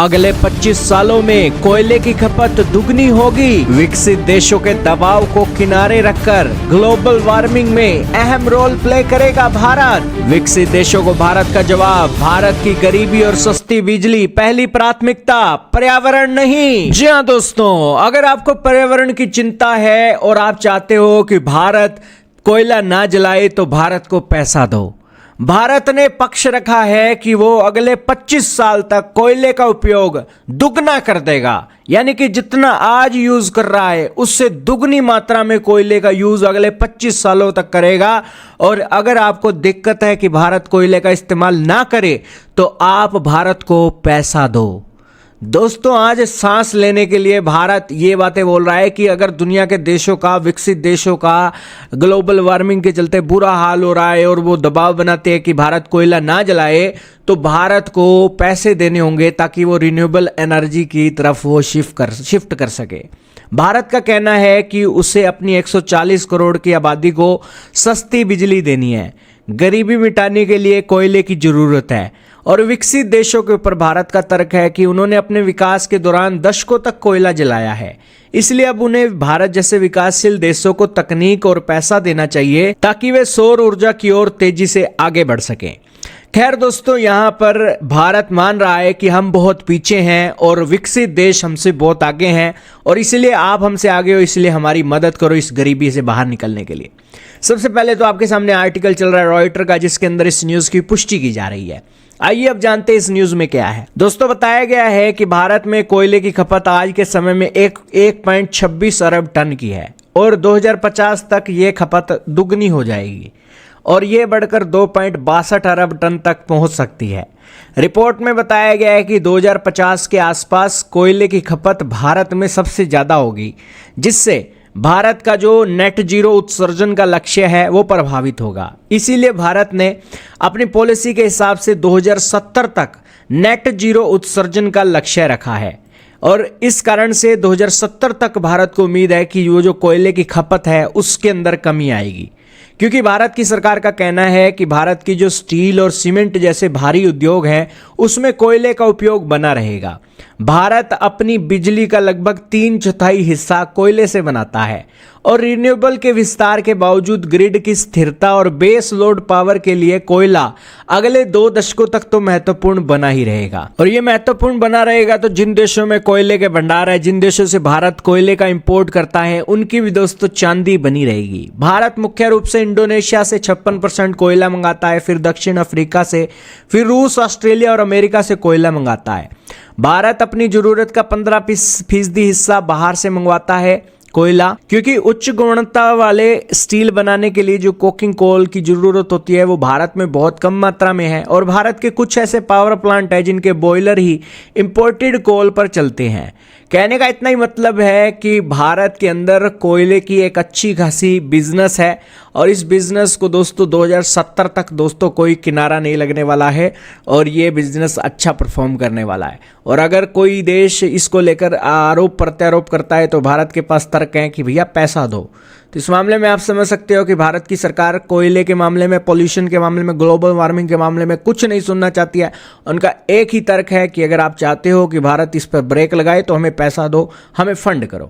अगले 25 सालों में कोयले की खपत दुगनी होगी। विकसित देशों के दबाव को किनारे रखकर ग्लोबल वार्मिंग में अहम रोल प्ले करेगा भारत। विकसित देशों को भारत का जवाब, भारत की गरीबी और सस्ती बिजली पहली प्राथमिकता, पर्यावरण नहीं। जी हाँ दोस्तों, अगर आपको पर्यावरण की चिंता है और आप चाहते हो कि भारत कोयला ना जलाए तो भारत को पैसा दो। भारत ने पक्ष रखा है कि वो अगले 25 साल तक कोयले का उपयोग दुगना कर देगा, यानी कि जितना आज यूज कर रहा है उससे दुगनी मात्रा में कोयले का यूज अगले 25 सालों तक करेगा। और अगर आपको दिक्कत है कि भारत कोयले का इस्तेमाल ना करे तो आप भारत को पैसा दो। दोस्तों, आज सांस लेने के लिए भारत ये बातें बोल रहा है कि अगर दुनिया के देशों का, विकसित देशों का ग्लोबल वार्मिंग के चलते बुरा हाल हो रहा है और वो दबाव बनाते हैं कि भारत कोयला ना जलाए, तो भारत को पैसे देने होंगे ताकि वो रिन्यूएबल एनर्जी की तरफ वो शिफ्ट कर सके। भारत का कहना है कि उसे अपनी 140 करोड़ की आबादी को सस्ती बिजली देनी है, गरीबी मिटाने के लिए कोयले की जरूरत है। और विकसित देशों के ऊपर भारत का तर्क है कि उन्होंने अपने विकास के दौरान दशकों तक कोयला जलाया है, इसलिए अब उन्हें भारत जैसे विकासशील देशों को तकनीक और पैसा देना चाहिए ताकि वे सौर ऊर्जा की ओर तेजी से आगे बढ़ सकें। खैर दोस्तों, यहाँ पर भारत मान रहा है कि हम बहुत पीछे हैं और विकसित देश हमसे बहुत आगे हैं और इसलिए आप हमसे आगे हो, इसलिए हमारी मदद करो इस गरीबी से बाहर निकलने के लिए। सबसे पहले तो आपके सामने आर्टिकल चल रहा है रॉयटर का, जिसके अंदर इस न्यूज़ की पुष्टि की जा रही है। आइए अब जानते हैं इस न्यूज़ में क्या है। दोस्तों, बताया गया है कि भारत में कोयले की खपत आज के समय में 1.26 अरब टन की है और 2050 तक ये खपत दुगनी हो जाएगी और ये बढ़कर 2.62 अरब टन तक पहुंच सकती है। रिपोर्ट में बताया गया है कि 2050 के आसपास कोयले की खपत भारत में सबसे ज़्यादा होगी, जिससे भारत का जो नेट जीरो उत्सर्जन का लक्ष्य है वो प्रभावित होगा। इसीलिए भारत ने अपनी पॉलिसी के हिसाब से 2070 तक नेट जीरो उत्सर्जन का लक्ष्य रखा है और इस कारण से 2070 तक भारत को उम्मीद है कि वो जो कोयले की खपत है उसके अंदर कमी आएगी, क्योंकि भारत की सरकार का कहना है कि भारत की जो स्टील और सीमेंट जैसे भारी उद्योग हैं उसमें कोयले का उपयोग बना रहेगा। भारत अपनी बिजली का लगभग 3/4 हिस्सा कोयले से बनाता है और रिन्यूएबल के विस्तार के बावजूद ग्रिड की स्थिरता और बेस लोड पावर के लिए कोयला अगले 2 दशकों तक तो महत्वपूर्ण बना ही रहेगा। और ये महत्वपूर्ण बना रहेगा तो जिन देशों में कोयले के भंडार है, जिन देशों से भारत कोयले का इंपोर्ट करता है, उनकी भी दोस्तों चांदी बनी रहेगी। भारत मुख्य रूप से इंडोनेशिया से 56% कोयला मंगाता है, फिर दक्षिण अफ्रीका से, फिर रूस, ऑस्ट्रेलिया और अमेरिका से कोयला मंगाता है। भारत अपनी जरूरत का 15% हिस्सा बाहर से मंगवाता है कोयला, क्योंकि उच्च गुणवत्ता वाले स्टील बनाने के लिए जो कोकिंग कोल की जरूरत होती है वो भारत में बहुत कम मात्रा में है और भारत के कुछ ऐसे पावर प्लांट है जिनके बॉयलर ही इंपोर्टेड कोल पर चलते हैं। कहने का इतना ही मतलब है कि भारत के अंदर कोयले की एक अच्छी खासी बिजनेस है और इस बिजनेस को दोस्तों 2070 तक दोस्तों कोई किनारा नहीं लगने वाला है और ये बिजनेस अच्छा परफॉर्म करने वाला है। और अगर कोई देश इसको लेकर आरोप प्रत्यारोप करता है तो भारत के पास तर्क है कि भैया पैसा दो। तो इस मामले में आप समझ सकते हो कि भारत की सरकार कोयले के मामले में, पॉल्यूशन के मामले में, ग्लोबल वार्मिंग के मामले में कुछ नहीं सुनना चाहती है। उनका एक ही तर्क है कि अगर आप चाहते हो कि भारत इस पर ब्रेक लगाए तो हमें पैसा दो, हमें फंड करो।